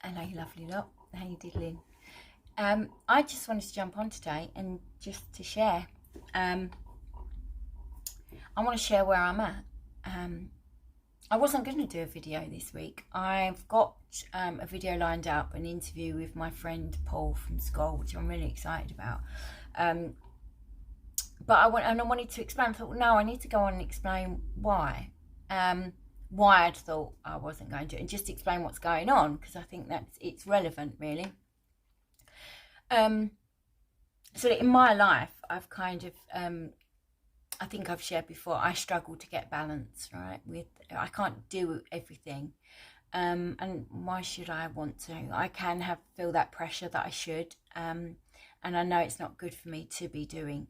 Hello, you lovely lot. How you diddling? I just wanted to jump on today and just to share. I want to share where I'm at. I wasn't going to do a video this week. I've got a video lined up, an interview with my friend Paul from school, which I'm really excited about. But I wanted to explain. I thought, well, no, I need to go on and explain why. Why I'd thought I wasn't going to, and just explain what's going on, because I think it's relevant, really. So in my life, I've kind of, I think I've shared before, I struggle to get balance, right? I can't do everything, and why should I want to? I can feel that pressure that I should, and I know it's not good for me to be doing.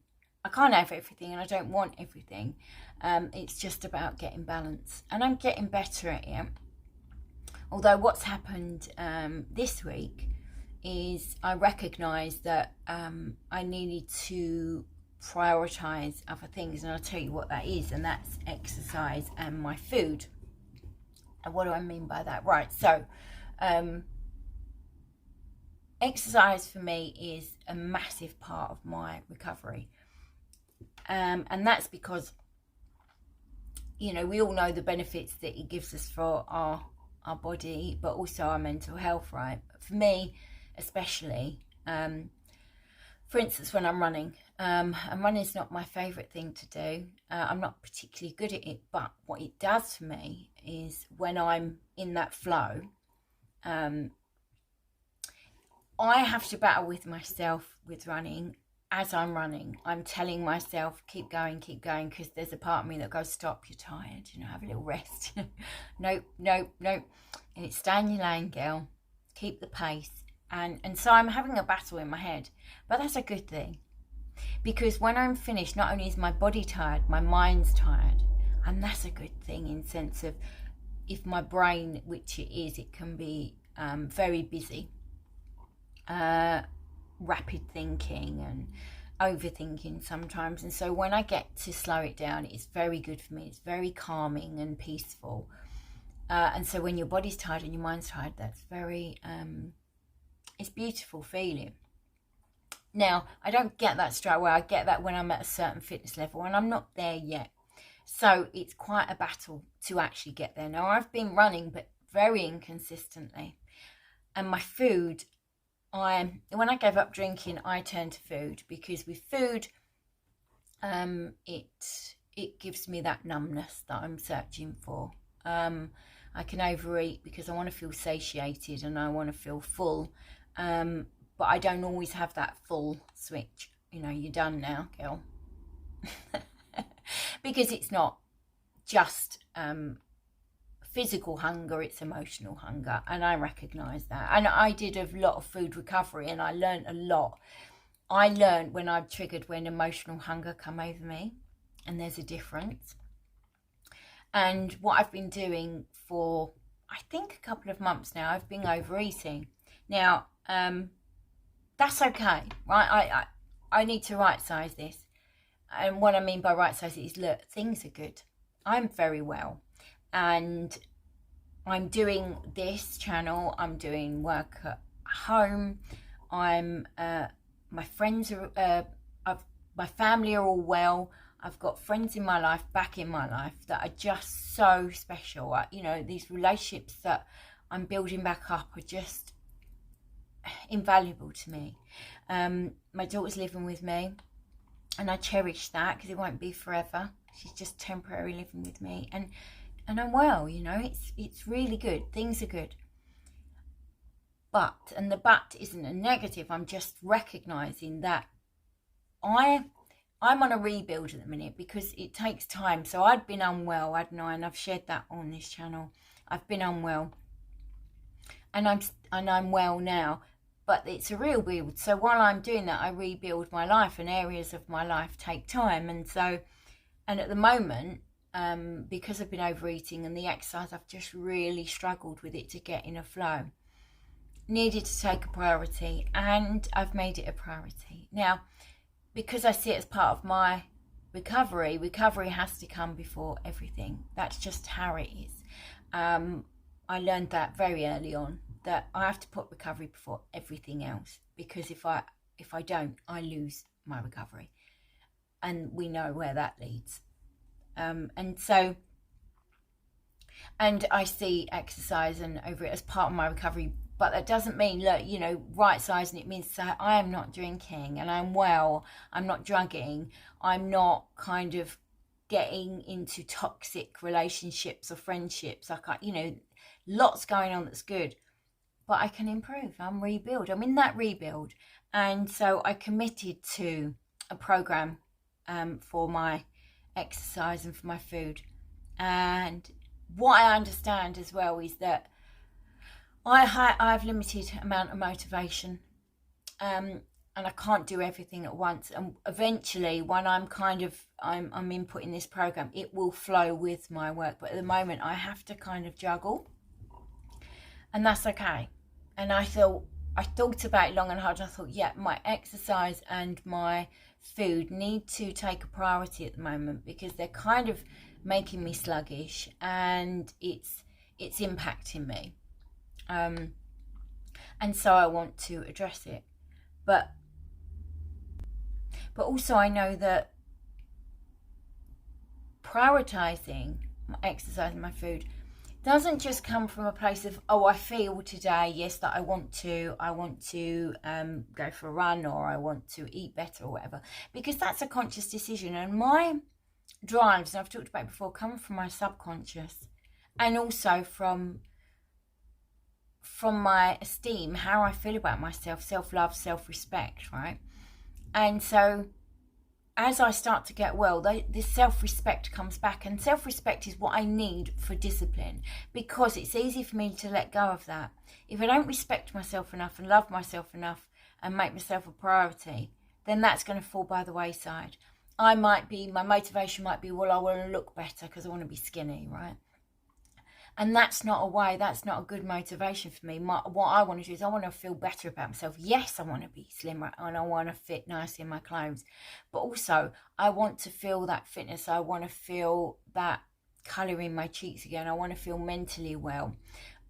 I can't have everything, and I don't want everything. It's just about getting balance, and I'm getting better at it. Although what's happened this week is I recognised that I needed to prioritise other things, and I'll tell you what that is, and that's exercise and my food. And what do I mean by that? Right, so exercise for me is a massive part of my recovery. And that's because, you know, we all know the benefits that it gives us for our body, but also our mental health, right? For me, especially, for instance, when I'm running, and running is not my favourite thing to do. I'm not particularly good at it, but what it does for me is when I'm in that flow, I have to battle with myself with running. As I'm running, I'm telling myself, keep going, because there's a part of me that goes, stop, you're tired, have a little rest. Nope. And it's stay in your lane, girl. Keep the pace. And so I'm having a battle in my head. But that's a good thing. Because when I'm finished, not only is my body tired, my mind's tired. And that's a good thing in the sense of, if my brain, which it is, it can be very busy. Rapid thinking and overthinking sometimes, and so when I get to slow it down, it's very good for me. It's very calming and peaceful, and so when your body's tired and your mind's tired, that's very it's beautiful feeling. Now, I don't get that straight away. I get that when I'm at a certain fitness level, and I'm not there yet, so it's quite a battle to actually get there. Now, I've been running, but very inconsistently, and my food, when I gave up drinking, I turned to food, because with food, it gives me that numbness that I'm searching for. I can overeat because I want to feel satiated and I want to feel full, but I don't always have that full switch. You're done now, girl. Because it's not just physical hunger, it's emotional hunger, and I recognise that. And I did a lot of food recovery, and I learned a lot. I learned when I'm triggered, when emotional hunger come over me, and there's a difference. And what I've been doing for, I think, a couple of months now, I've been overeating. Now, that's okay, right? I need to right size this, and what I mean by right size is, look, things are good. I'm very well. And I'm doing this channel, I'm doing work at home, my friends are, my family are all well, I've got friends in my life, back in my life, that are just so special. These relationships that I'm building back up are just invaluable to me. My daughter's living with me, and I cherish that, because it won't be forever. She's just temporarily living with me, and I'm well, it's really good. Things are good. And the but isn't a negative. I'm just recognising that I'm on a rebuild at the minute, because it takes time. So I'd been unwell, hadn't I? And I've shared that on this channel. I've been unwell, and I'm well now. But it's a real build. So while I'm doing that, I rebuild my life, and areas of my life take time. And at the moment, because I've been overeating and the exercise, I've just really struggled with it to get in a flow. Needed to take a priority, and I've made it a priority. Now, because I see it as part of my recovery has to come before everything. That's just how it is. I learned that very early on. that I have to put recovery before everything else, because if I don't, I lose my recovery, and we know where that leads. And I see exercise and over it as part of my recovery, but that doesn't mean, look, right sizing it means that I am not drinking and I'm well, I'm not drugging, I'm not kind of getting into toxic relationships or friendships. I can't, lots going on that's good, but I can improve. I'm in that rebuild. And so I committed to a program for my exercise and for my food. And what I understand as well is that I have limited amount of motivation, and I can't do everything at once. And eventually, when I'm inputting this program, it will flow with my work. But at the moment, I have to kind of juggle, and that's okay. And I thought about it long and hard, and I thought, yeah, my exercise and my food need to take a priority at the moment, because they're kind of making me sluggish, and it's impacting me. And so I want to address it. But also I know that prioritizing my exercise and my food doesn't just come from a place of, I feel today, yes, that I want to go for a run, or I want to eat better, or whatever, because that's a conscious decision. And my drives, and I've talked about it before, come from my subconscious, and also from my esteem, how I feel about myself, self-love, self-respect, right? And so as I start to get well, this self-respect comes back, and self-respect is what I need for discipline, because it's easy for me to let go of that. If I don't respect myself enough and love myself enough and make myself a priority, then that's going to fall by the wayside. My motivation might be, well, I want to look better because I want to be skinny, right? And that's not a good motivation for me. What I want to do is I want to feel better about myself. Yes, I want to be slimmer and I want to fit nicely in my clothes, but also I want to feel that fitness. I want to feel that colour in my cheeks again. I want to feel mentally well.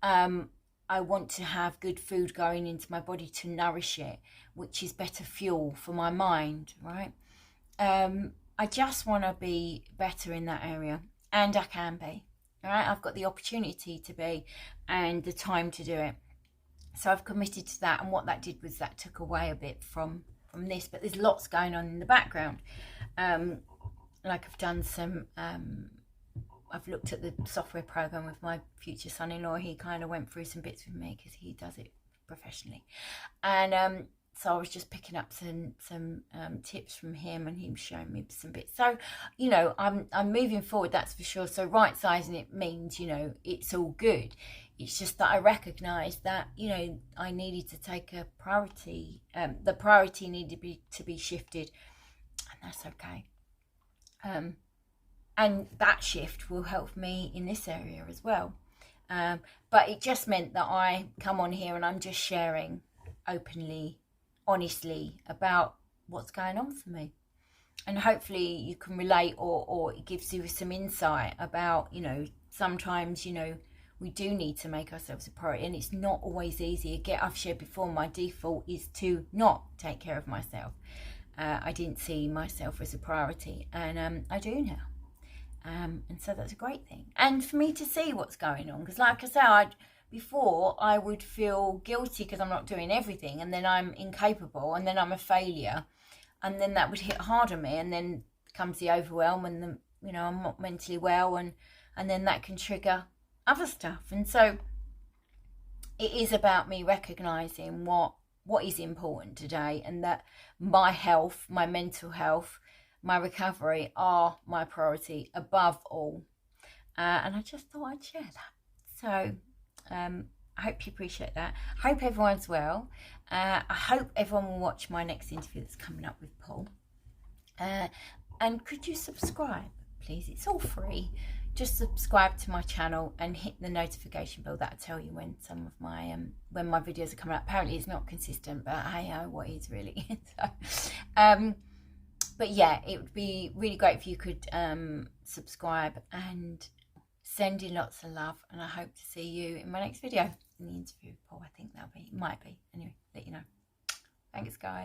I want to have good food going into my body to nourish it, which is better fuel for my mind, right? I just want to be better in that area, and I can be. All right, I've got the opportunity to be and the time to do it. So I've committed to that, and what that did was that took away a bit from this, but there's lots going on in the background. Like I've done some, I've looked at the software program with my future son-in-law. He kind of went through some bits with me because he does it professionally. And so I was just picking up some tips from him, and he was showing me some bits. So, I'm moving forward, that's for sure. So right sizing it means, it's all good. It's just that I recognised that, I needed to take a priority. The priority needed to be shifted, and that's okay. And that shift will help me in this area as well. But it just meant that I come on here and I'm just sharing openly, honestly, about what's going on for me, and hopefully you can relate, or it gives you some insight about, sometimes, we do need to make ourselves a priority, and it's not always easy. Again, I've shared before, my default is to not take care of myself. I didn't see myself as a priority, and I do now, and so that's a great thing. And for me to see what's going on, because like I said, before I would feel guilty because I'm not doing everything, and then I'm incapable, and then I'm a failure, and then that would hit hard on me, and then comes the overwhelm, and I'm not mentally well, and then that can trigger other stuff. And so it is about me recognizing what is important today, and that my health, my mental health, my recovery are my priority above all. And I just thought I'd share that. So I hope you appreciate that. I hope everyone's well. I hope everyone will watch my next interview that's coming up with Paul. And could you subscribe, please? It's all free. Just subscribe to my channel and hit the notification bell. That'll tell you when some of my when my videos are coming up. Apparently it's not consistent, but hey, what is really? So, but yeah, it would be really great if you could subscribe and send in lots of love, and I hope to see you in my next video. in the interview with Paul. I think might be. Anyway, let you know. Thanks, guys.